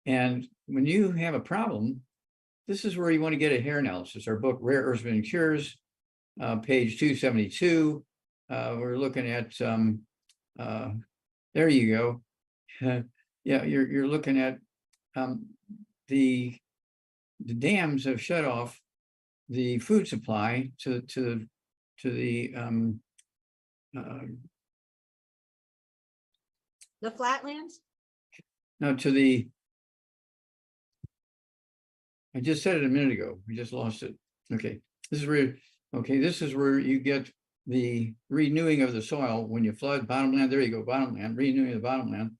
And when you have a problem, this is where you want to get a hair analysis. Our book, Rare Earths and Cures, page 272. We're looking at, there you go. Yeah, you're looking at the dams have shut off the food supply to the flatlands? no, to the, I just said it a minute ago. We just lost it. Okay, this is where you get the renewing of the soil when you flood bottomland. There you go, bottomland, renewing of the bottomland.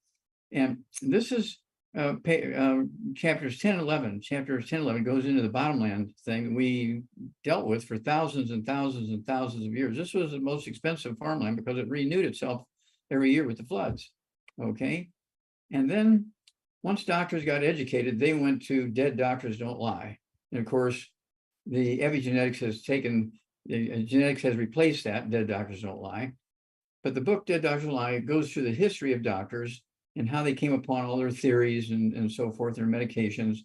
And this is chapters 10 and 11. Chapters 10 and 11 goes into the bottomland thing we dealt with for thousands and thousands and thousands of years. This was the most expensive farmland because it renewed itself every year with the floods. Okay, and then once doctors got educated, they went to Dead Doctors Don't Lie. And of course, the epigenetics has taken, the genetics has replaced that, Dead Doctors Don't Lie. But the book Dead Doctors Don't Lie goes through the history of doctors and how they came upon all their theories and so forth, their medications.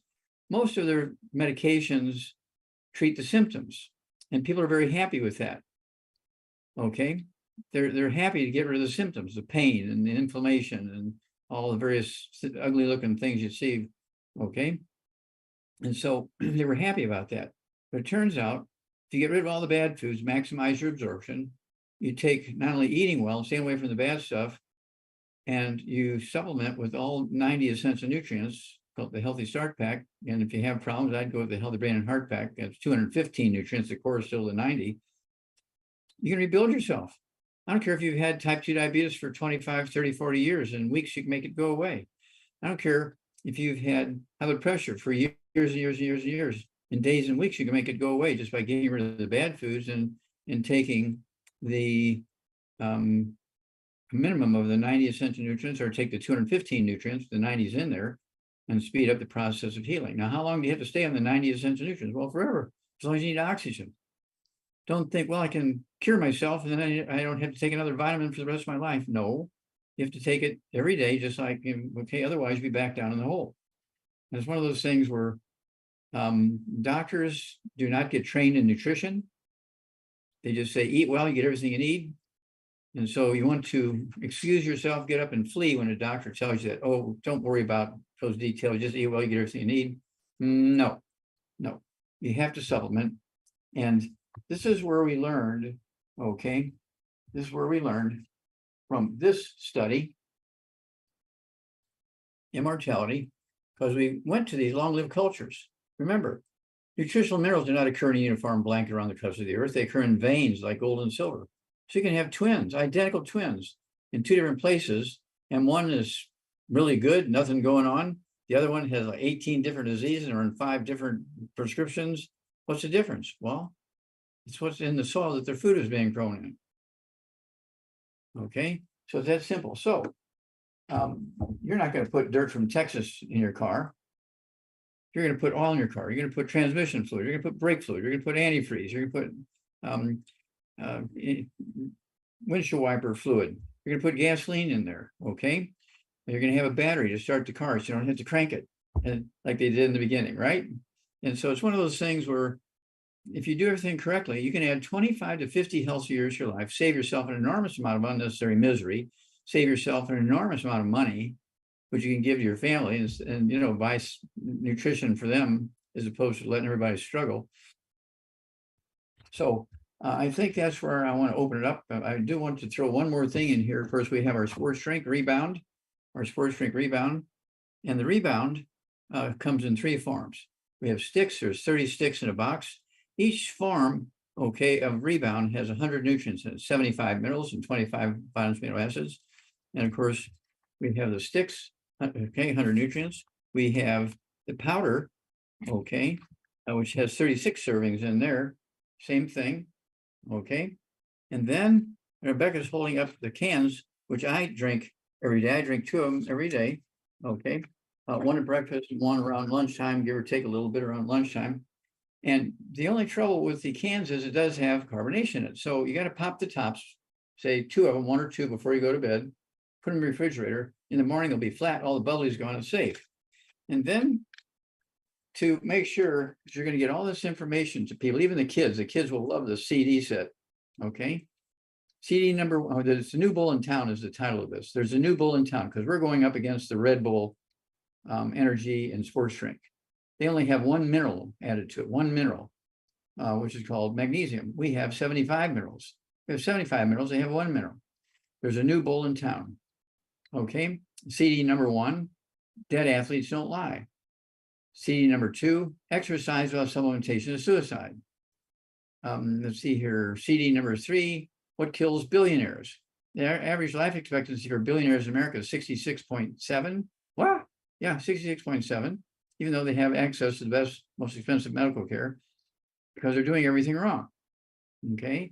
Most of their medications treat the symptoms, and people are very happy with that. Okay, they're happy to get rid of the symptoms, the pain and the inflammation and all the various ugly looking things you see. Okay, and so they were happy about that. But it turns out, if you get rid of all the bad foods, maximize your absorption, you take not only eating well, staying away from the bad stuff, and you supplement with all 90 essential nutrients called the Healthy Start Pack. And if you have problems, I'd go with the Healthy Brain and Heart Pack. That's 215 nutrients, the core is still the 90. You can rebuild yourself. I don't care if you've had type 2 diabetes for 25, 30, 40 years. In weeks, you can make it go away. I don't care if you've had high blood pressure for years and years and years and years. In days and weeks, you can make it go away just by getting rid of the bad foods and taking the minimum of the 90 essential nutrients, or take the 215 nutrients, the 90s in there, and speed up the process of healing. Now, how long do you have to stay on the 90 essential nutrients? Well, forever, as long as you need oxygen. Don't think, well, I can cure myself and then I don't have to take another vitamin for the rest of my life. No, you have to take it every day, just like, okay, otherwise you'll be back down in the hole. And it's one of those things where doctors do not get trained in nutrition. They just say, eat well, you get everything you need. And so you want to excuse yourself, get up and flee when a doctor tells you that, oh, don't worry about those details, just eat well, you get everything you need. No, you have to supplement. And this is where we learned, okay, this is where we learned from this study, immortality, because we went to these long-lived cultures. Remember, nutritional minerals do not occur in a uniform blanket around the crust of the earth. They occur in veins like gold and silver. So you can have twins, identical twins, in two different places, and one is really good, nothing going on. The other one has like 18 different diseases or in 5 different prescriptions. What's the difference? Well, it's what's in the soil that their food is being grown in. Okay, so it's that simple. So you're not going to put dirt from Texas in your car. You're going to put oil in your car. You're going to put transmission fluid. You're going to put brake fluid. You're going to put antifreeze. You're going to put windshield wiper fluid. You're going to put gasoline in there. Okay, you're going to have a battery to start the car, so you don't have to crank it, and like they did in the beginning, right? And so it's one of those things where if you do everything correctly, you can add 25 to 50 healthy years to your life, save yourself an enormous amount of unnecessary misery, save yourself an enormous amount of money, which you can give to your family and buy nutrition for them as opposed to letting everybody struggle. So I think that's where I want to open it up. I do want to throw one more thing in here. First, we have our sports drink rebound, and the rebound comes in 3 forms. We have sticks. There's 30 sticks in a box. Each form, okay, of rebound has 100 nutrients in it, 75 minerals and 25 vitamins, amino acids. And of course, we have the sticks, okay, 100 nutrients. We have the powder, okay, which has 36 servings in there. Same thing, okay. And then Rebecca's holding up the cans, which I drink every day. I drink 2 of them every day, okay. One at breakfast and one around lunchtime, give or take a little bit around lunchtime. And the only trouble with the cans is it does have carbonation in it. So you got to pop the tops, say 2 of them, 1 or 2 before you go to bed, put them in the refrigerator. In the morning, they'll be flat. All the bubbly's gone and safe. And then to make sure that you're going to get all this information to people, even the kids will love the CD set. Okay. CD number one, there's a new bull in town is the title of this. There's a new bull in town because we're going up against the Red Bull energy and sports drink. They only have one mineral added to it, one mineral, which is called magnesium. We have 75 minerals. We have 75 minerals. They have one mineral. There's a new bull in town. Okay. CD number one, dead athletes don't lie. CD number two, exercise without supplementation is suicide. Let's see here. CD number three, what kills billionaires? Their average life expectancy for billionaires in America is 66.7. What? Yeah, 66.7, even though they have access to the best, most expensive medical care because they're doing everything wrong. Okay.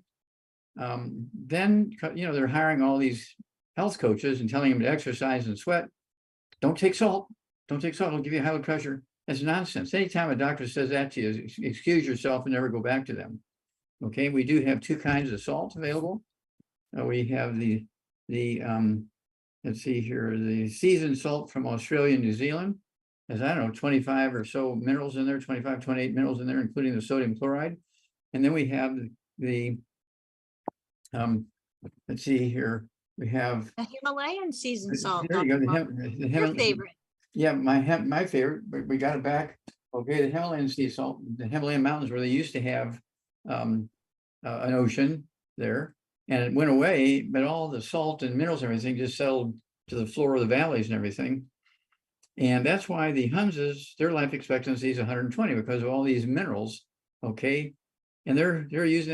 Then, they're hiring all these health coaches and telling them to exercise and sweat. Don't take salt. Don't take salt. It'll give you high blood pressure. That's nonsense. Anytime a doctor says that to you, excuse yourself and never go back to them. Okay, we do have two kinds of salt available. We have the let's see here, the seasoned salt from Australia and New Zealand. As I don't know, 25 or so minerals in there, 25, 28 minerals in there, including the sodium chloride. And then we have the let's see here, we have the Himalayan seasoned salt. There you go. Your favorite. Yeah, my favorite, but we got it back. Okay, the Himalayan sea salt, the Himalayan mountains where they used to have an ocean there, and it went away, but all the salt and minerals and everything just settled to the floor of the valleys and everything. And that's why the Hunses, their life expectancy is 120 because of all these minerals. Okay, and they're using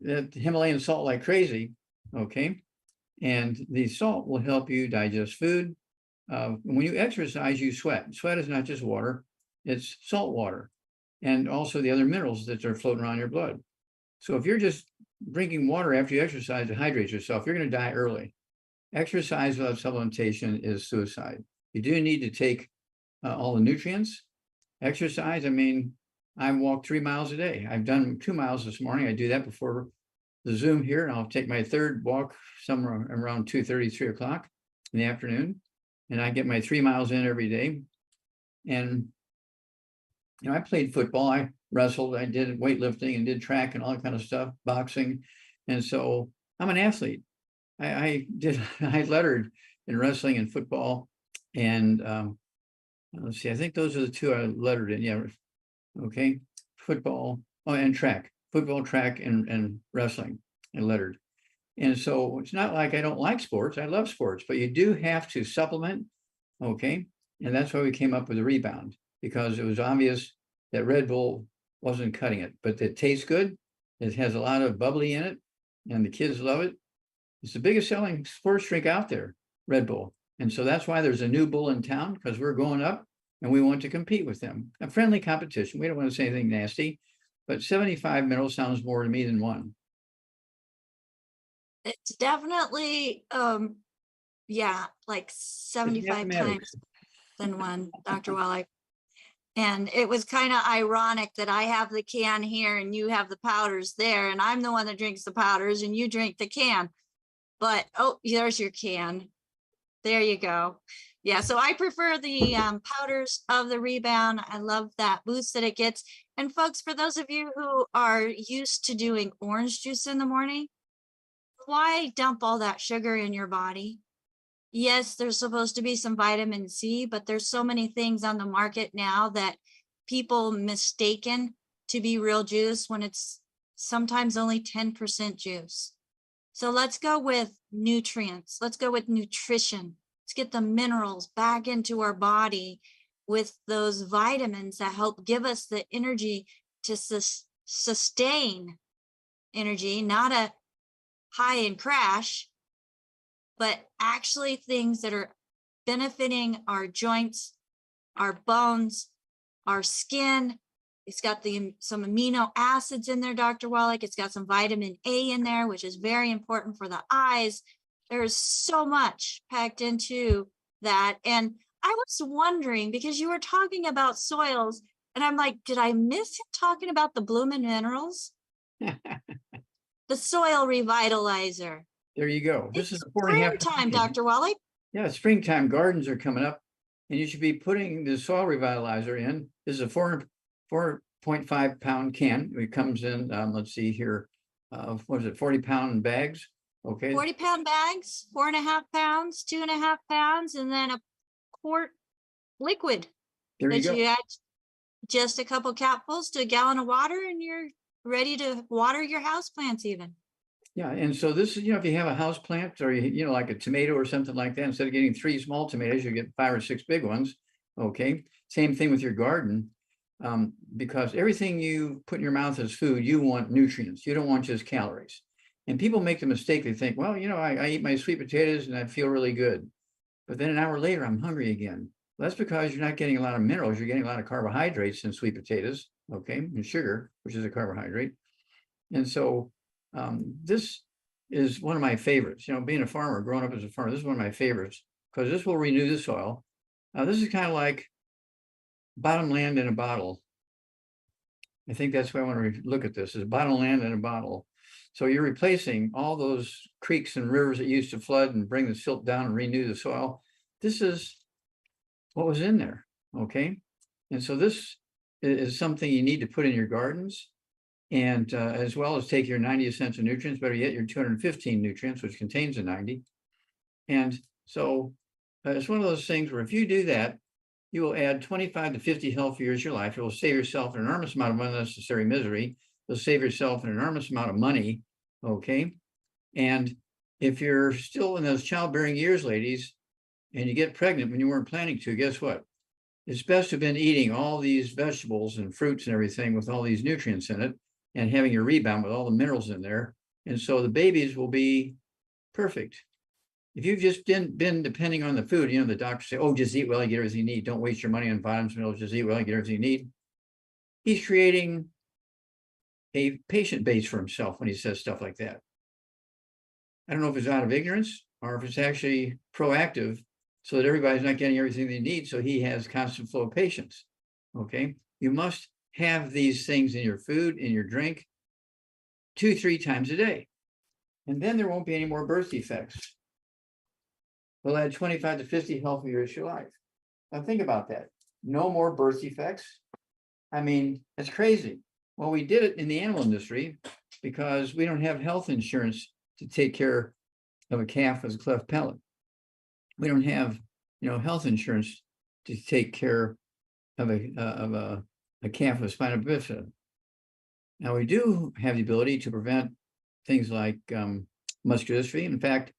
that Himalayan salt like crazy. Okay, and the salt will help you digest food. When you exercise, you sweat. Sweat is not just water, it's salt water, and also the other minerals that are floating around your blood. So if you're just drinking water after you exercise to hydrate yourself, you're going to die early. Exercise without supplementation is suicide. You do need to take all the nutrients. Exercise, I mean, I walk 3 miles a day. I've done 2 miles this morning. I do that before the Zoom here, and I'll take my third walk somewhere around 2:30, 3 o'clock in the afternoon. And I get my 3 miles in every day. And, I played football, I wrestled, I did weightlifting and did track and all that kind of stuff, boxing. And so I'm an athlete. I lettered in wrestling and football. And let's see, I think those are the two I lettered in. Yeah. Okay. Football, and track, football, track, and wrestling, and lettered. And so it's not like I don't like sports. I love sports, but you do have to supplement. Okay. And that's why we came up with a rebound, because it was obvious that Red Bull wasn't cutting it, but it tastes good. It has a lot of bubbly in it and the kids love it. It's the biggest selling sports drink out there, Red Bull. And so that's why there's a new bull in town, because we're going up and we want to compete with them. A friendly competition. We don't want to say anything nasty, but 75 minerals sounds more to me than one. It's definitely, like 75 times than one, Dr. Wallach. And it was kind of ironic that I have the can here and you have the powders there, and I'm the one that drinks the powders and you drink the can. But, oh, there's your can. There you go. Yeah, so I prefer the powders of the Rebound. I love that boost that it gets. And folks, for those of you who are used to doing orange juice in the morning, why dump all that sugar in your body? Yes, there's supposed to be some vitamin C, but there's so many things on the market now that people mistaken to be real juice when it's sometimes only 10% juice. So let's go with nutrients. Let's go with nutrition. Let's get the minerals back into our body with those vitamins that help give us the energy to sustain energy, not a high and crash, but actually things that are benefiting our joints, our bones, our skin. It's got some amino acids in there, Dr. Wallach. It's got some vitamin A in there, which is very important for the eyes. There's so much packed into that. And I was wondering, because you were talking about soils, and I'm like, did I miss him talking about the blooming minerals? The soil revitalizer. There you go. This is springtime, Dr. Wallach. Yeah, springtime gardens are coming up. and you should be putting the soil revitalizer in. This is a 4.5 pound can. It comes in, let's see here, what is it, 40-pound bags? Okay, 40-pound bags, 4.5 pounds, 2.5 pounds, and then a quart liquid there you that go. you add just a couple capfuls to a gallon of water, and you're ready to water your house plants even. Yeah, and so this is, if you have a house plant or, like a tomato or something like that, instead of getting 3 small tomatoes, you get 5 or 6 big ones. Okay, same thing with your garden, because everything you put in your mouth as food, you want nutrients. You don't want just calories. And people make the mistake. They think, well, I eat my sweet potatoes and I feel really good. But then an hour later, I'm hungry again. Well, that's because you're not getting a lot of minerals. You're getting a lot of carbohydrates in sweet potatoes, okay, and sugar, which is a carbohydrate. And so this is one of my favorites. Being a farmer, growing up as a farmer, this is one of my favorites because this will renew the soil. This is kind of like bottomland in a bottle. I think that's why I want to look at this, is bottomland in a bottle. So you're replacing all those creeks and rivers that used to flood and bring the silt down and renew the soil. This is what was in there, okay? And so this is something you need to put in your gardens, and as well as take your 90 essential nutrients, better yet, your 215 nutrients, which contains the 90. And so it's one of those things where if you do that, you will add 25 to 50 healthy years to your life. It will save yourself an enormous amount of unnecessary misery. You'll save yourself an enormous amount of money, okay? And if you're still in those childbearing years, ladies, and you get pregnant when you weren't planning to, guess what? It's best to have been eating all these vegetables and fruits and everything with all these nutrients in it and having your rebound with all the minerals in there. And so the babies will be perfect. If you've just been depending on the food, the doctors say, oh, just eat well, you get everything you need. Don't waste your money on vitamins, minerals, just eat well, you get everything you need. He's creating a patient base for himself when he says stuff like that. I don't know if it's out of ignorance or if it's actually proactive so that everybody's not getting everything they need, so he has constant flow of patients, okay? You must have these things in your food, in your drink, 2-3 times a day. And then there won't be any more birth defects. We'll add 25 to 50 healthy years to your life. Now think about that. No more birth defects. I mean, that's crazy. Well, we did it in the animal industry because we don't have health insurance to take care of a calf with a cleft palate. We don't have, health insurance to take care of a calf with spina bifida. Now we do have the ability to prevent things like muscular dystrophy. In fact,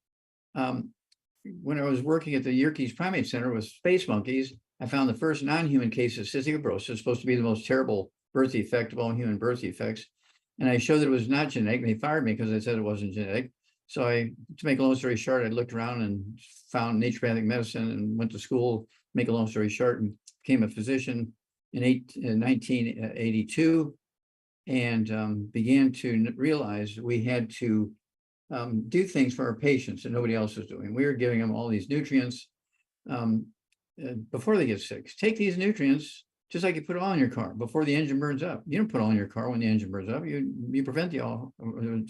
when I was working at the Yerkes Primate Center with space monkeys, I found the first non-human case of cystic fibrosis, supposed to be the most terrible birth defect of all human birth defects. And I showed that it was not genetic, and they fired me because I said it wasn't genetic. So to make a long story short, I looked around and found naturopathic medicine and went to school, make a long story short, and became a physician in 1982 and began to realize we had to do things for our patients that nobody else was doing. We were giving them all these nutrients before they get sick. Take these nutrients just like you put oil in your car before the engine burns up. You don't put oil in your car when the engine burns up. You prevent the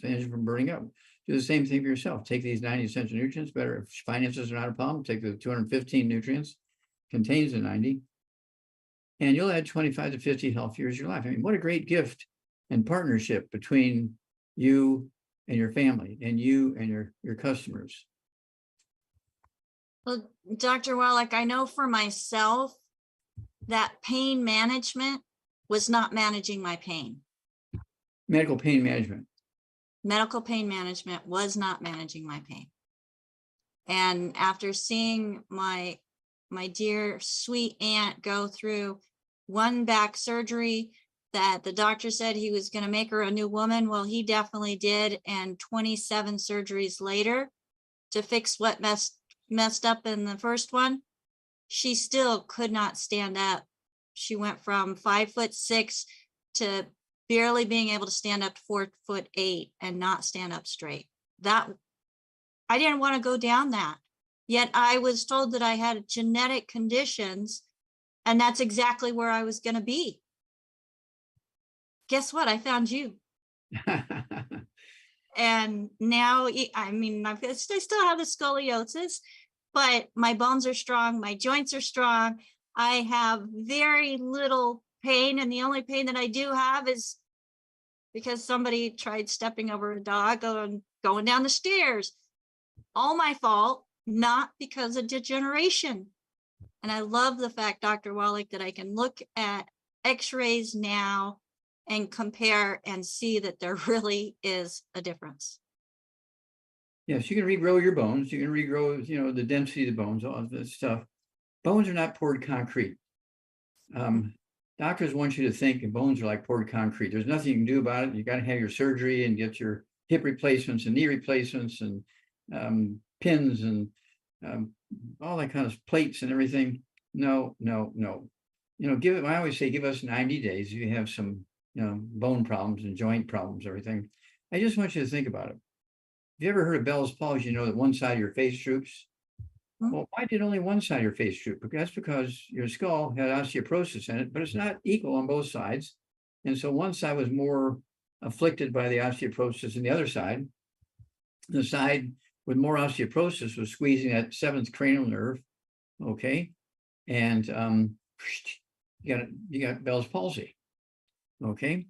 engine from burning up. Do the same thing for yourself. Take these 90 essential nutrients. Better if finances are not a problem, take the 215 nutrients, contains the 90, and you'll add 25 to 50 healthy years of your life. I mean, what a great gift and partnership between you and your family and you and your customers. Well, Dr. Wallach, I know for myself that pain management was not managing my pain. Medical pain management. Medical pain management was not managing my pain. And after seeing my dear sweet aunt go through one back surgery that the doctor said he was going to make her a new woman, well, he definitely did. And 27 surgeries later to fix what messed up in the first one, she still could not stand up. She went from 5'6" to barely being able to stand up to 4'8" and not stand up straight. That I didn't want to go down that. Yet I was told that I had genetic conditions, and that's exactly where I was going to be. Guess what? I found you. And now, I mean, I still have the scoliosis, but my bones are strong, my joints are strong. I have very little pain, and the only pain that I do have is because somebody tried stepping over a dog and going down the stairs. All my fault, not because of degeneration. And I love the fact, Dr. Wallach, that I can look at x-rays now and compare and see that there really is a difference. Yes, you can regrow your bones. You can regrow, the density of the bones, all of this stuff. Bones are not poured concrete. Doctors want you to think bones are like poured concrete. There's nothing you can do about it. You got to have your surgery and get your hip replacements and knee replacements and pins and all that kind of plates and everything. No. I always say, give us 90 days. You have some, bone problems and joint problems, everything. I just want you to think about it. Have you ever heard of Bell's palsy? You know that one side of your face droops. Well, why did only one side of your face droop? That's because your skull had osteoporosis in it, but it's not equal on both sides. And so one side was more afflicted by the osteoporosis than the other side. The side with more osteoporosis was squeezing that seventh cranial nerve. Okay. And you got Bell's palsy. Okay.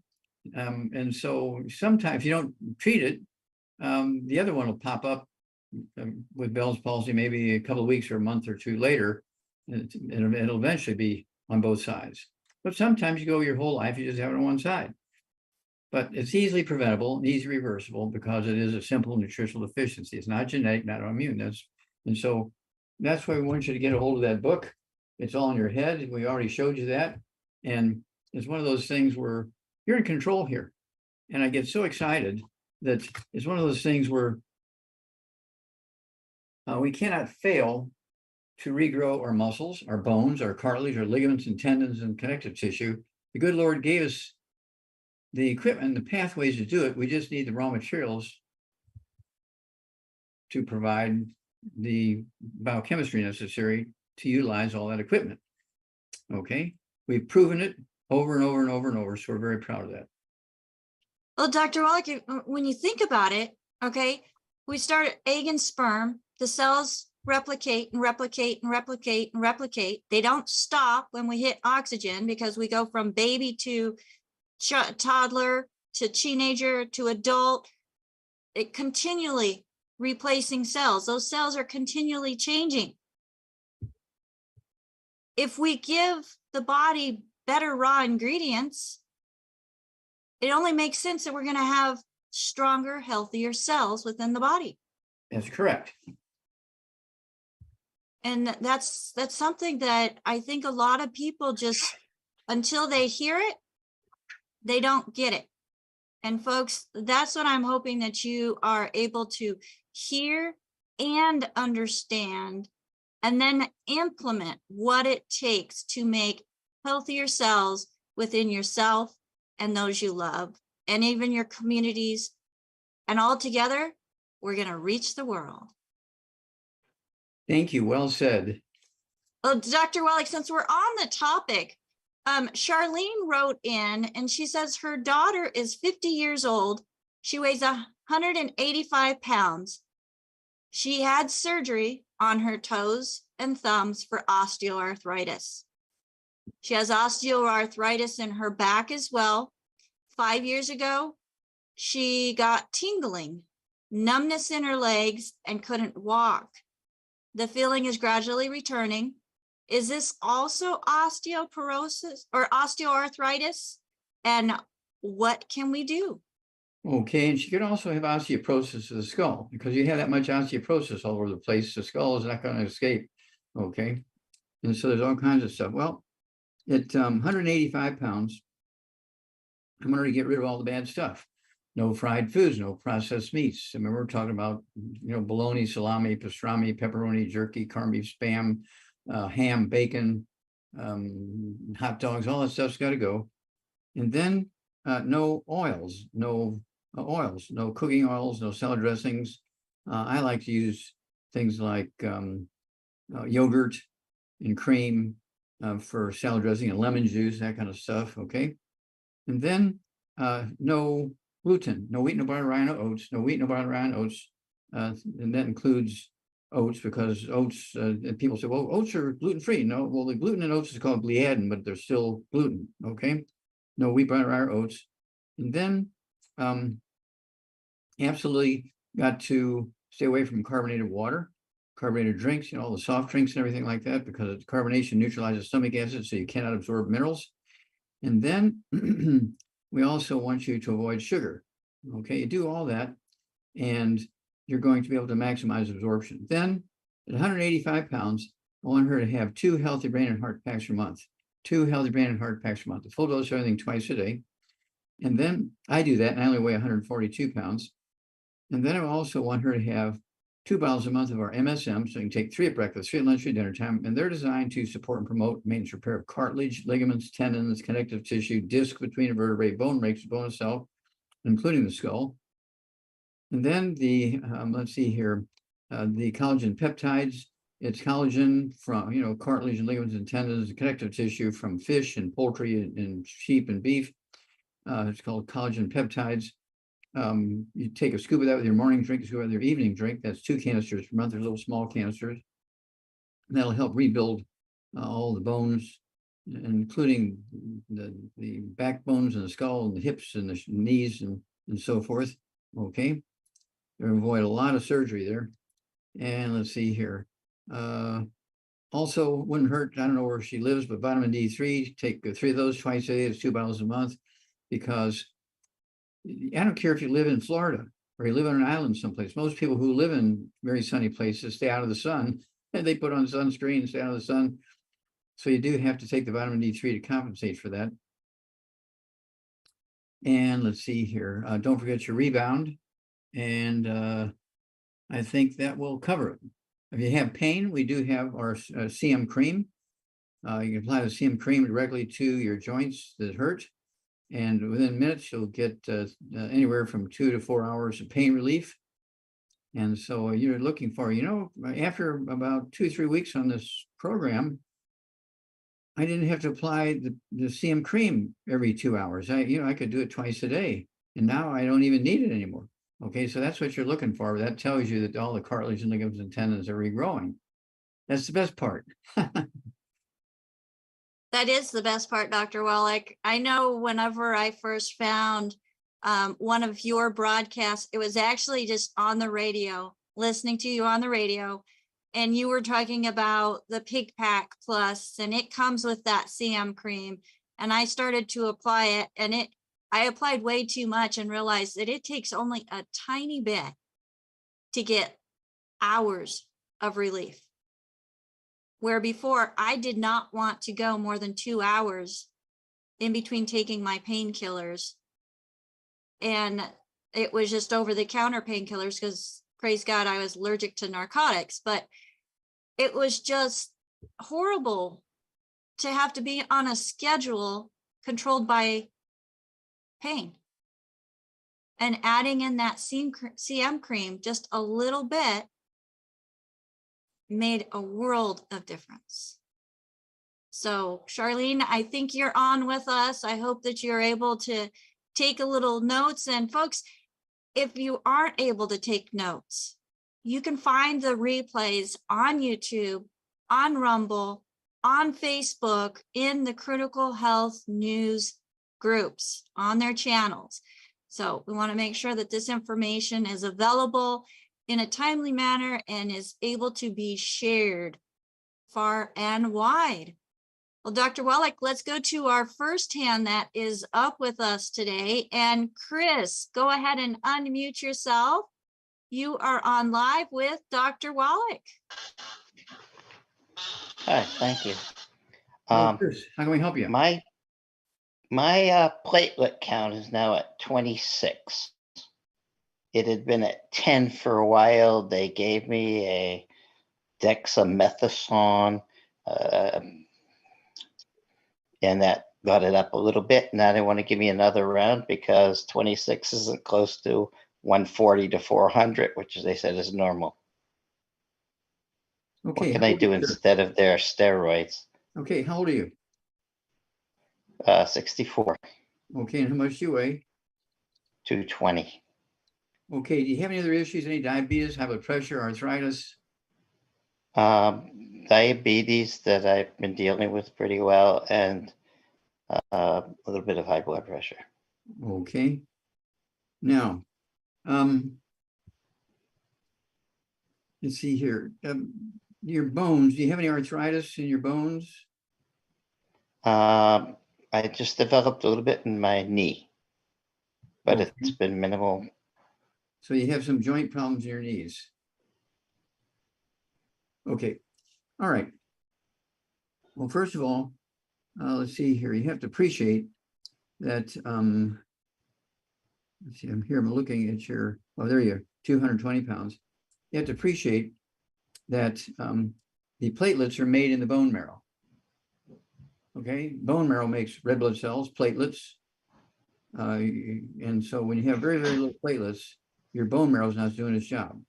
And so sometimes if you don't treat it, the other one will pop up with Bell's palsy, maybe a couple of weeks or a month or two later, and it'll eventually be on both sides. But sometimes you go your whole life, you just have it on one side. But it's easily preventable and easily reversible because it is a simple nutritional deficiency. It's not genetic, not autoimmune. And so that's why we want you to get a hold of that book. It's all in your head. We already showed you that. And it's one of those things where you're in control here. And I get so excited that it's one of those things where we cannot fail to regrow our muscles, our bones, our cartilage, our ligaments and tendons and connective tissue. The good Lord gave us the equipment, the pathways to do it. We just need the raw materials to provide the biochemistry necessary to utilize all that equipment. Okay, we've proven it over and over and over and over, so we're very proud of that. Well, Dr. Wallach, when you think about it, okay, we start egg and sperm, the cells replicate and replicate and replicate and replicate. They don't stop when we hit oxygen because we go from baby to toddler to teenager to adult. It continually replacing cells. Those cells are continually changing. If we give the body better raw ingredients, it only makes sense that we're going to have stronger, healthier cells within the body. That's correct. And that's something that I think a lot of people just, until they hear it, they don't get it. And folks, that's what I'm hoping that you are able to hear and understand, and then implement what it takes to make healthier cells within yourself and those you love, and even your communities. And all together, we're going to reach the world. Thank you. Well said. Well, Dr. Wallach, since we're on the topic, Charlene wrote in and she says her daughter is 50 years old. She weighs 185 pounds. She had surgery on her toes and thumbs for osteoarthritis. She has osteoarthritis in her back as well. 5 years ago, she got tingling, numbness in her legs, and couldn't walk. The feeling is gradually returning. Is this also osteoporosis or osteoarthritis? And what can we do? Okay, and she could also have osteoporosis of the skull because you have that much osteoporosis all over the place. The skull is not going to escape. Okay, and so there's all kinds of stuff. Well, at 185 pounds, I'm going to get rid of all the bad stuff. No fried foods, no processed meats. I mean, we're talking about, bologna, salami, pastrami, pepperoni, jerky, corned beef, Spam, ham, bacon, hot dogs, all that stuff's got to go. And then no oils, no cooking oils, no salad dressings. I like to use things like yogurt and cream for salad dressing and lemon juice, that kind of stuff. Okay. And then no gluten, no wheat, no barley, rye, no oats, no wheat, no barley, rye, oats. And that includes oats because oats, and people say, well, oats are gluten-free. No, well, the gluten in oats is called gliadin, but they're still gluten, okay? No, we butter our oats. And then absolutely got to stay away from carbonated water, carbonated drinks, all the soft drinks and everything like that, because carbonation neutralizes stomach acid, so you cannot absorb minerals. And then we also want you to avoid sugar. Okay, you do all that, and you're going to be able to maximize absorption. Then at 185 pounds, I want her to have 2 healthy brain and heart packs a month. 2 healthy brain and heart packs a month. The full dose of everything twice a day. And then I do that, and I only weigh 142 pounds. And then I also want her to have 2 bottles a month of our MSM, so you can take 3 at breakfast, 3 at lunch, 3 at dinner time, and they're designed to support and promote maintenance repair of cartilage, ligaments, tendons, connective tissue, disc between vertebrae, bone rakes, bone cell, including the skull. And then the, let's see here, the collagen peptides. It's collagen from, cartilage and ligaments and tendons, connective tissue from fish and poultry and sheep and beef. It's called collagen peptides. You take a scoop of that with your morning drink, a scoop with your evening drink. That's 2 canisters per month. There's little small canisters. And that'll help rebuild all the bones, including the backbones and the skull and the hips and the knees and so forth. Okay. Avoid a lot of surgery there. And let's see here. Also wouldn't hurt, I don't know where she lives, but vitamin D3, take 3 of those twice a day. It's 2 bottles a month, because I don't care if you live in Florida or you live on an island someplace. Most people who live in very sunny places stay out of the sun, and they put on sunscreen and stay out of the sun. So you do have to take the vitamin D3 to compensate for that. And let's see here. Don't forget your rebound. And I think that will cover it. If you have pain, we do have our CM cream. You can apply the CM cream directly to your joints that hurt. And within minutes, you'll get anywhere from 2 to 4 hours of pain relief. And so you're looking for, after about 2-3 weeks on this program, I didn't have to apply the CM cream every 2 hours. I could do it twice a day. And now I don't even need it anymore. Okay, so that's what you're looking for. That tells you that all the cartilage and ligaments and tendons are regrowing. That's the best part. That is the best part, Dr. Wallach. I know whenever I first found one of your broadcasts, it was actually just on the radio, listening to you on the radio, and you were talking about the Pig Pack Plus, and it comes with that CM cream. And I started to apply it, and I applied way too much and realized that it takes only a tiny bit to get hours of relief. Where before I did not want to go more than 2 hours in between taking my painkillers. And it was just over-the-counter painkillers because, praise God, I was allergic to narcotics. But it was just horrible to have to be on a schedule controlled by pain. And adding in that CM cream just a little bit made a world of difference. So Charlene, I think you're on with us. I hope that you're able to take a little notes. And folks, if you aren't able to take notes, you can find the replays on YouTube, on Rumble, on Facebook, in the Critical Health News groups, on their channels. So we want to make sure that this information is available in a timely manner and is able to be shared far and wide. Well, Dr. Wallach, let's go to our first hand that is up with us today. And Chris, go ahead and unmute yourself. You are on live with Dr. Wallach. Hi, thank you. Chris, how can we help you? My platelet count is now at 26. It had been at 10 for a while. They gave me a dexamethasone, and that got it up a little bit. Now they want to give me another round because 26 isn't close to 140 to 400, which they said is normal. Okay. What can I do instead of their steroids? Okay, how old are you? 64. Okay, and how much do you weigh? 220. Okay, do you have any other issues, any diabetes, high blood pressure, arthritis? Diabetes that I've been dealing with pretty well, and a little bit of high blood pressure. Okay. Now, let's see here. Your bones, do you have any arthritis in your bones? I just developed a little bit in my knee, but Okay. it's been minimal. So you have some joint problems in your knees. Okay. All right. Well, first of all, let's see here. You have to appreciate that. Let's see, I'm looking at your, oh, there you are, 220 pounds. You have to appreciate that the platelets are made in the bone marrow. Okay, bone marrow makes red blood cells, platelets. And so when you have very, very little platelets, your bone marrow is not doing its job.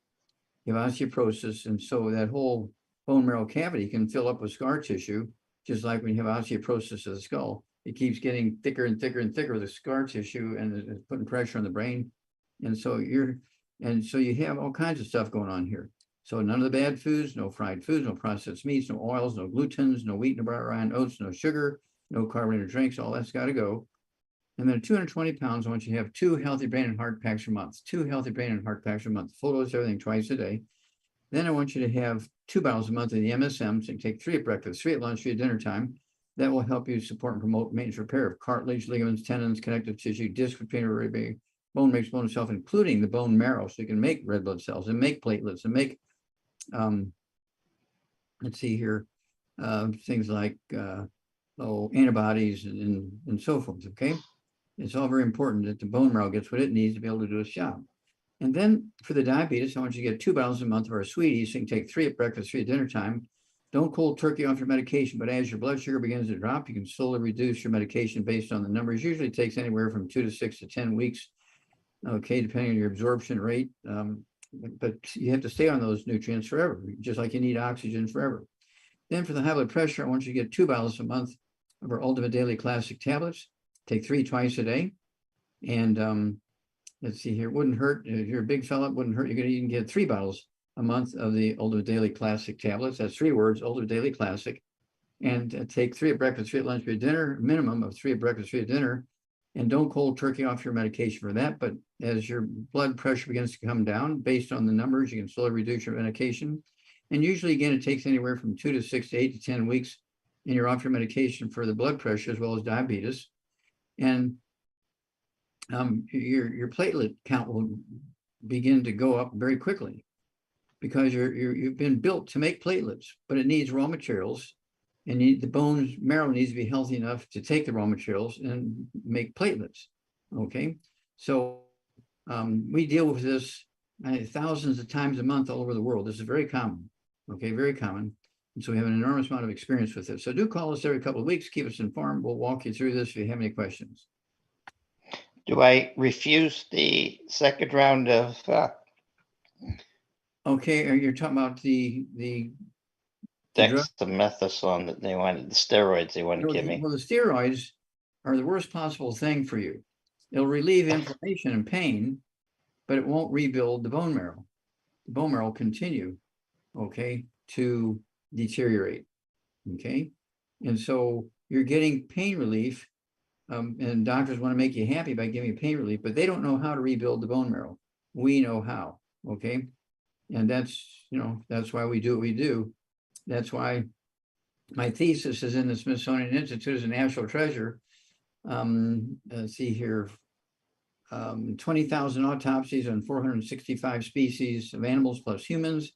You have osteoporosis, and so that whole bone marrow cavity can fill up with scar tissue, just like when you have osteoporosis of the skull. It keeps getting thicker and thicker and thicker with the scar tissue, and it's putting pressure on the brain. And so you have all kinds of stuff going on here. So none of the bad foods, no fried foods, no processed meats, no oils, no glutens, no wheat, no brown oats, no sugar, no carbonated drinks, all that's got to go. And then 220 pounds, I want you to have 2 healthy brain and heart packs a month, 2 healthy brain and heart packs a month, full dose everything twice a day. Then I want you to have 2 bottles a month of the MSM, so you take 3 at breakfast, 3 at lunch, 3 at dinner time. That will help you support and promote maintenance repair of cartilage, ligaments, tendons, connective tissue, disc between bone makes bone itself, including the bone marrow, so you can make red blood cells and make platelets and make, let's see here, things like antibodies and so forth, okay? It's all very important that the bone marrow gets what it needs to be able to do its job. And then for the diabetes, I want you to get 2 bottles a month of our sweeties, so you can take 3 at breakfast, 3 at dinner time. Don't cold turkey off your medication, but as your blood sugar begins to drop, you can slowly reduce your medication based on the numbers. Usually it takes anywhere from 2 to 6 to 10 weeks, okay, depending on your absorption rate. But you have to stay on those nutrients forever, just like you need oxygen forever. Then for the high blood pressure, I want you to get 2 bottles a month of our Ultimate Daily Classic tablets. Take 3 twice a day. And let's see here, wouldn't hurt. If you're a big fella, it wouldn't hurt. You're going to even get 3 bottles a month of the Ultimate Daily Classic tablets. That's 3 words, Ultimate Daily Classic. And take 3 at breakfast, 3 at lunch, 3 at dinner, minimum of 3 at breakfast, 3 at dinner. And don't cold turkey off your medication for that. But as your blood pressure begins to come down, based on the numbers, you can slowly reduce your medication. And usually, again, it takes anywhere from 2 to 6 to 8 to 10 weeks, and you're off your medication for the blood pressure as well as diabetes. And your platelet count will begin to go up very quickly, because you've been built to make platelets, but it needs raw materials, and the bone marrow needs to be healthy enough to take the raw materials and make platelets. Okay, so we deal with this thousands of times a month all over the world. This is very common. Okay, very common. And so we have an enormous amount of experience with this. So do call us every couple of weeks, keep us informed. We'll walk you through this if you have any questions. Do I refuse the second round of Okay, you're talking about the drug? dexamethasone that they wanted, the steroids they wanted to give me? Well, the steroids are the worst possible thing for you. It'll relieve inflammation and pain, but it won't rebuild the bone marrow. The bone marrow will continue, okay, to deteriorate, okay? And so you're getting pain relief, and doctors want to make you happy by giving you pain relief, but they don't know how to rebuild the bone marrow. We know how, okay? And that's, that's why we do what we do. That's why my thesis is in the Smithsonian Institute as a national treasure. Let's see here, 20,000 autopsies on 465 species of animals plus humans.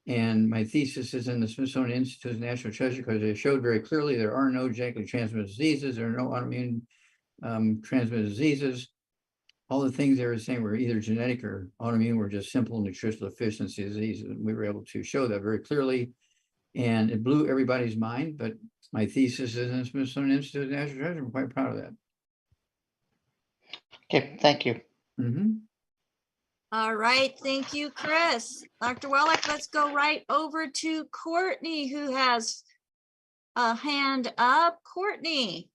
And my thesis is in the Smithsonian Institute as a national treasure because it showed very clearly there are no genetically transmitted diseases. There are no autoimmune transmitted diseases. All the things they were saying were either genetic or autoimmune, were just simple nutritional deficiency diseases. And we were able to show that very clearly. And it blew everybody's mind, but my thesis is in the Smithsonian Institute of National Treasure. I'm quite proud of that. Okay, thank you. All right, thank you, Chris. Dr. Wallach, let's go right over to Courtney, who has a hand up. Courtney,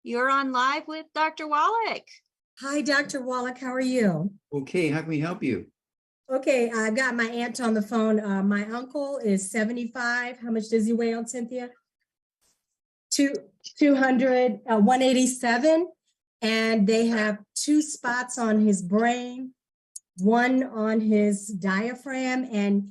you're on live with Dr. Wallach. Hi, Dr. Wallach. How are you? Okay, how can we help you? Okay, I got my aunt on the phone. My uncle is 75. How much does he weigh on Cynthia? 200, 187. And they have 2 spots on his brain, one on his diaphragm, and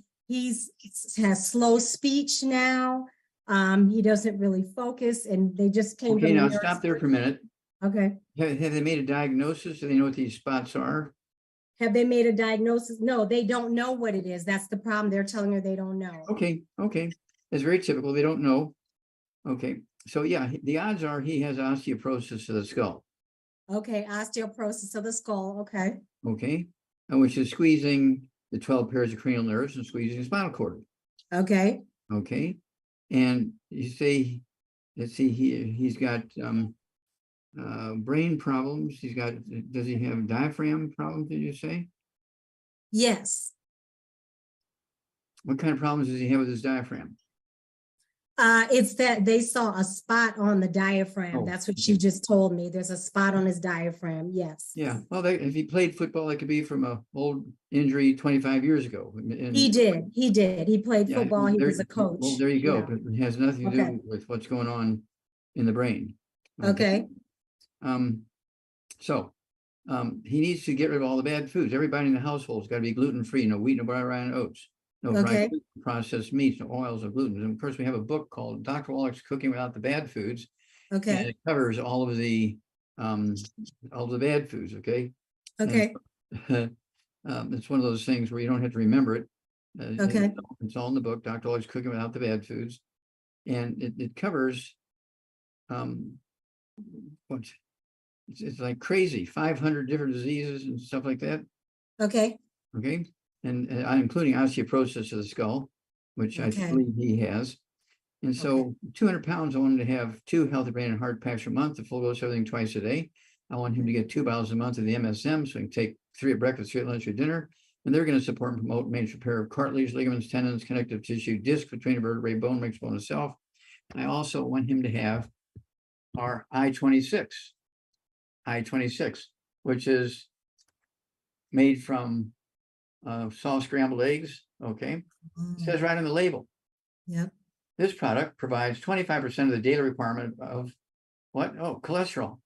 has slow speech now. He doesn't really focus, and they just came Okay, from now the stop there for a minute. Okay. Have they made a diagnosis? Do they know what these spots are? Have they made a diagnosis? No, they don't know what it is. That's the problem. They're telling her they don't know. Okay, okay. It's very typical. They don't know. Okay, so yeah, the odds are he has osteoporosis of the skull. Okay, osteoporosis of the skull. Okay. Okay, and which is squeezing the 12 pairs of cranial nerves and squeezing the spinal cord. Okay. Okay, and you say, let's see, he's got brain problems. He's got, does he have diaphragm problems, did you say? Yes. What kind of problems does he have with his diaphragm? It's that they saw a spot on the diaphragm. Oh, That's what okay. she just told me. There's a spot on his diaphragm. Yes. Yeah, well, if he played football, that could be from a old injury 25 years ago. And He did. He did. He played yeah, football. He there- was a coach. Well, there you go, Yeah. but it has nothing to Okay. do with what's going on in the brain. Okay. So he needs to get rid of all the bad foods. Everybody in the household's got to be gluten-free, no wheat, no rye, and oats, no fried Okay. processed meats, no oils, or gluten. And of course, we have a book called Dr. Wallach's Cooking Without the Bad Foods. And Okay. it covers all of the bad foods, okay? Okay. It's one of those things where you don't have to remember it. Okay. It's all in the book, Dr. Wallach's Cooking Without the Bad Foods. And it covers what it's like crazy, 500 different diseases and stuff like that. Okay. Okay. And I'm including osteoporosis of the skull, which I Okay. believe he has. And so 200 pounds, I want him to have 2 healthy brain and heart packs a month, the full dose, everything twice a day. I want him to get 2 bottles a month of the MSM, so he can take 3 at breakfast, 3 at lunch, or dinner. And they're going to support and promote maintenance repair of cartilage, ligaments, tendons, connective tissue, disc between the vertebrae, bone makes bone itself. I also want him to have our I-26, which is made from soft scrambled eggs. Okay. It says right on the label. Yep. This product provides 25% of the daily requirement of what? Oh, cholesterol.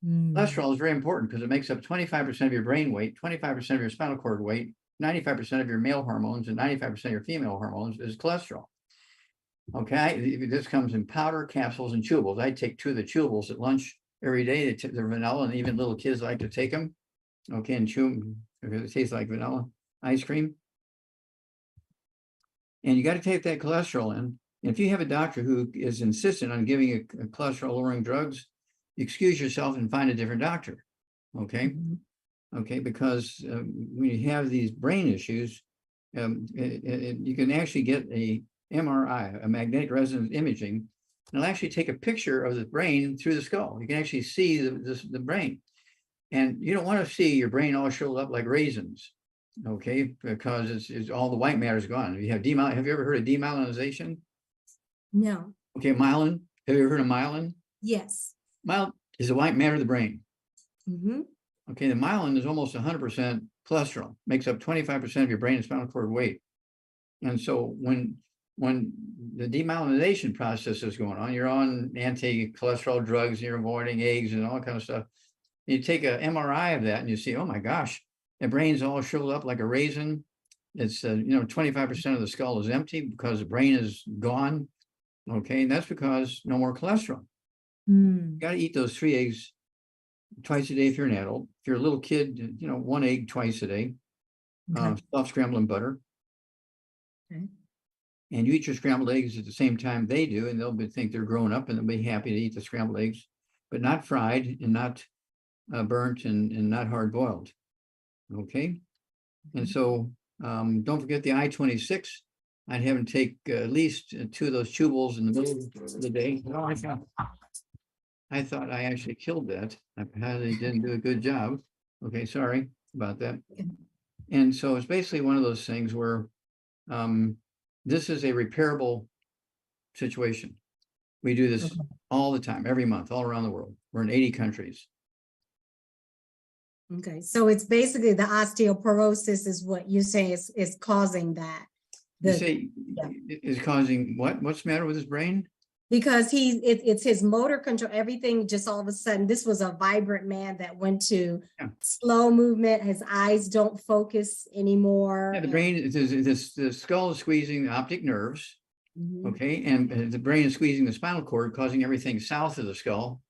Cholesterol is very important because it makes up 25% of your brain weight, 25% of your spinal cord weight, 95% of your male hormones, and 95% of your female hormones is cholesterol. Okay, this comes in powder, capsules, and chewables. I take 2 of the chewables at lunch every day. They're vanilla, and even little kids like to take them. Okay, and chew them because it tastes like vanilla ice cream. And you got to take that cholesterol in. And if you have a doctor who is insistent on giving you cholesterol lowering drugs, excuse yourself and find a different doctor. Okay. Okay. Because when you have these brain issues, you can actually get a MRI, a magnetic resonance imaging, and it'll actually take a picture of the brain through the skull. You can actually see the brain. And you don't want to see your brain all shriveled up like raisins. Okay, because it's all the white matter's gone. You have have you ever heard of demyelinization? No. Okay, myelin. Have you ever heard of myelin? Yes. Myelin is the white matter of the brain. Mm-hmm. Okay, the myelin is almost 100% cholesterol, makes up 25% of your brain and spinal cord weight. And so when the demyelinization process is going on, you're on anti-cholesterol drugs, and you're avoiding eggs and all kind of stuff. You take an MRI of that and you see, oh my gosh, the brain's all shriveled up like a raisin. It's 25% of the skull is empty because the brain is gone. Okay, and that's because no more cholesterol. You got to eat those 3 eggs twice a day if you're an adult. If you're a little kid, 1 egg twice a day. Soft scrambled in butter. Okay. And you eat your scrambled eggs at the same time they do, and they'll think they're grown up and they'll be happy to eat the scrambled eggs, but not fried and not burnt and not hard boiled. Okay. And so don't forget the I-26. I'd have them take at least 2 of those chewables in the middle of the day. Oh, I thought I actually killed that. I probably didn't do a good job. Okay, sorry about that. And so it's basically one of those things where this is a repairable situation. We do this all the time, every month, all around the world. We're in 80 countries. Okay, so it's basically the osteoporosis is what you're saying is causing that. You The- say yeah. is causing what? What's the matter with his brain? Because it's his motor control, everything just all of a sudden, this was a vibrant man that went to Yeah. slow movement, his eyes don't focus anymore. Yeah, the and- brain, the skull is squeezing the optic nerves, Mhm. okay, and the brain is squeezing the spinal cord, causing everything south of the skull.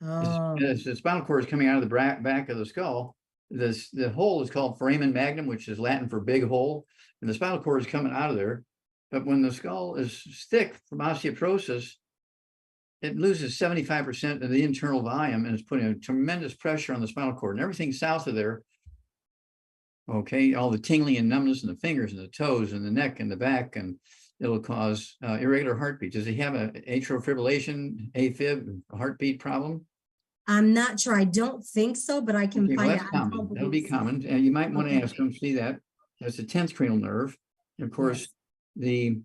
Oh, As the spinal cord is coming out of the back of the skull, the hole is called foramen magnum, which is Latin for big hole, and the spinal cord is coming out of there. But when the skull is thick from osteoporosis, it loses 75% of the internal volume and it's putting a tremendous pressure on the spinal cord, and everything south of there. Okay, all the tingling and numbness in the fingers and the toes and the neck and the back, and it'll cause irregular heartbeat. Does he have a atrial fibrillation, AFib, heartbeat problem? I'm not sure. I don't think so, but I can Okay, well, find that's out. I don't common. That'll be believe so. common, and you might want to Okay. ask them, see that. That's the 10th cranial nerve. And of course, the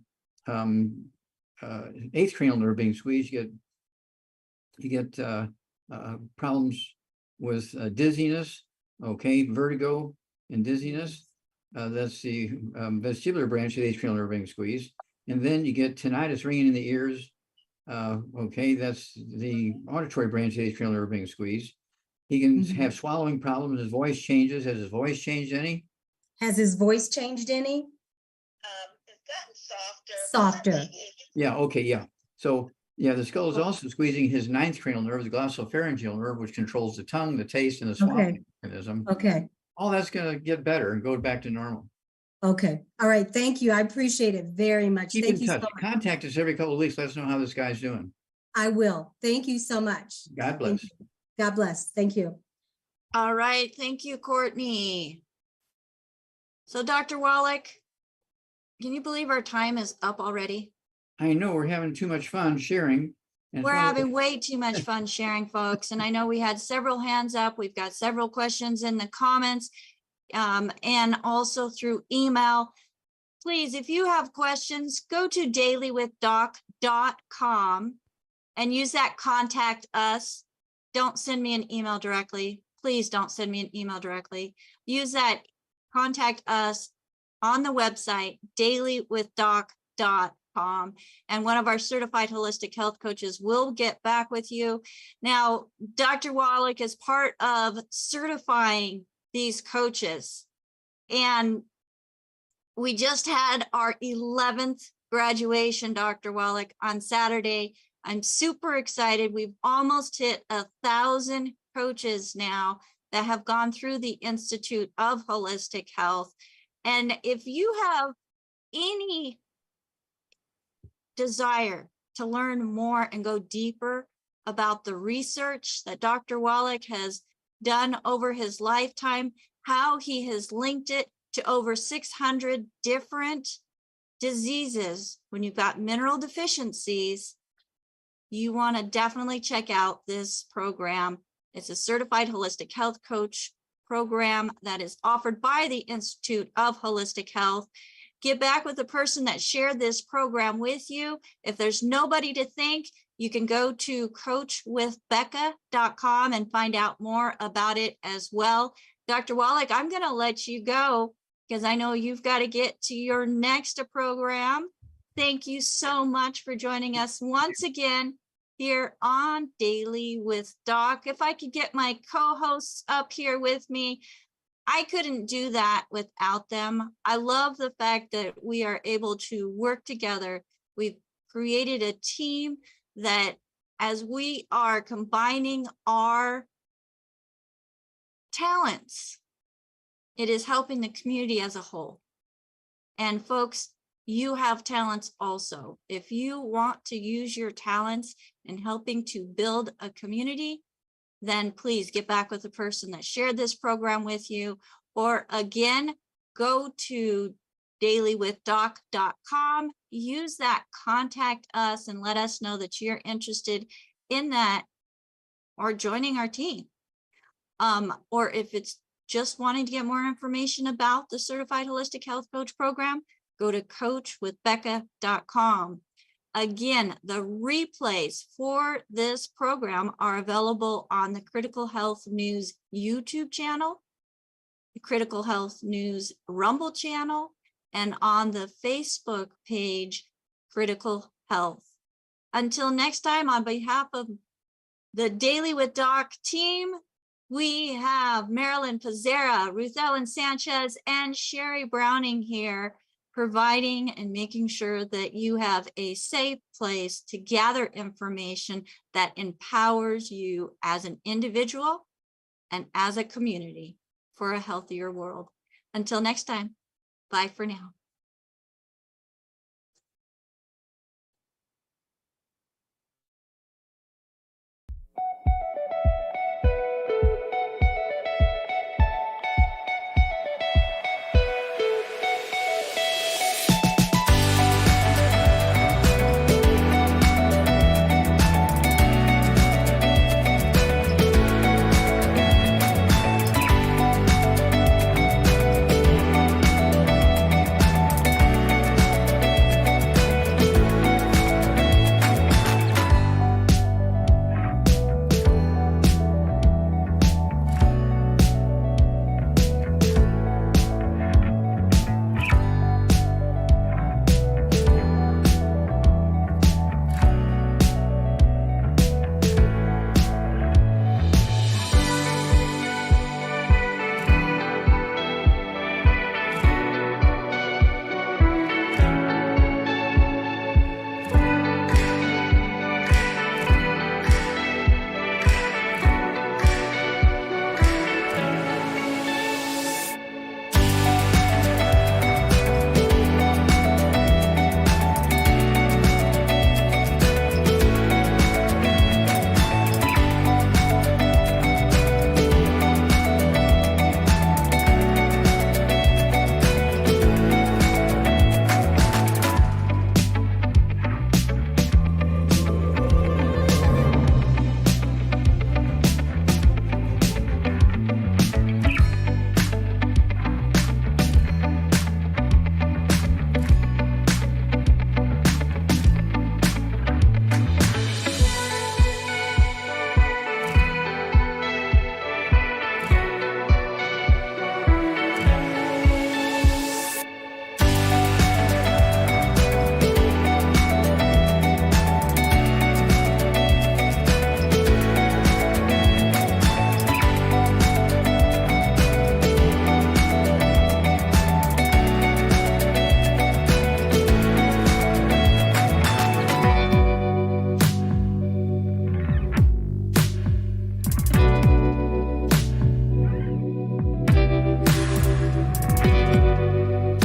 8th cranial nerve being squeezed, you get problems with dizziness, okay, vertigo and dizziness. That's the vestibular branch of the 8th cranial nerve being squeezed. And then you get tinnitus, ringing in the ears. Okay, that's the auditory branch of the 8th cranial nerve being squeezed. He can Mhm. have swallowing problems. His voice changes. Has his voice changed any? Has his voice changed any? It's gotten softer. Softer. Yeah, okay, yeah. So, yeah, the skull is also squeezing his 9th cranial nerve, the glossopharyngeal nerve, which controls the tongue, the taste, and the swallowing mechanism. Okay, All that's going to get better and go back to normal. okay. All right, thank you. I appreciate it very much. Keep Thank in you so touch. much. Contact us every couple of weeks. Let us know how this guy's doing. I will. Thank you so much. God bless. God bless. Thank you. All right, thank you, Courtney. So Dr. Wallach, can you believe our time is up already? I know we're having too much fun sharing. And We're it's one of the- having way too much fun sharing, folks. And I know we had several hands up. We've got several questions in the comments and also through email. Please, if you have questions, go to dailywithdoc.com and use that contact us. Don't send me an email directly. Please don't send me an email directly. Use that contact us on the website, dailywithdoc.com. And one of our certified holistic health coaches will get back with you. Now, Dr. Wallach is part of certifying these coaches. And we just had our 11th graduation, Dr. Wallach, on Saturday. I'm super excited. We've almost hit 1,000 coaches now that have gone through the Institute of Holistic Health. And if you have any desire to learn more and go deeper about the research that Dr. Wallach has done over his lifetime, how he has linked it to over 600 different diseases, when you've got mineral deficiencies, you want to definitely check out this program. It's a certified holistic health coach program that is offered by the Institute of Holistic Health. Get back with the person that shared this program with you. If there's nobody to thank, you can go to coachwithbecca.com and find out more about it as well. Dr. Wallach, I'm going to let you go because I know you've got to get to your next program. Thank you so much for joining us once again here on Daily with Doc. If I could get my co-hosts up here with me, I couldn't do that without them. I love the fact that we are able to work together. We've created a team that, as we are combining our talents, it is helping the community as a whole. And folks, you have talents also. If you want to use your talents in helping to build a community, then please get back with the person that shared this program with you. Or again, go to dailywithdoc.com, use that contact us and let us know that you're interested in that or joining our team. Or if it's just wanting to get more information about the Certified Holistic Health Coach program, go to coachwithbecca.com. Again, the replays for this program are available on the Critical Health News YouTube channel, the Critical Health News Rumble channel, and on the Facebook page, Critical Health. Until next time, on behalf of the Daily with Doc team, we have Marilyn Pizzera, Ruth Ellen Sanchez, and Sherry Browning here, providing and making sure that you have a safe place to gather information that empowers you as an individual and as a community for a healthier world. Until next time, bye for now.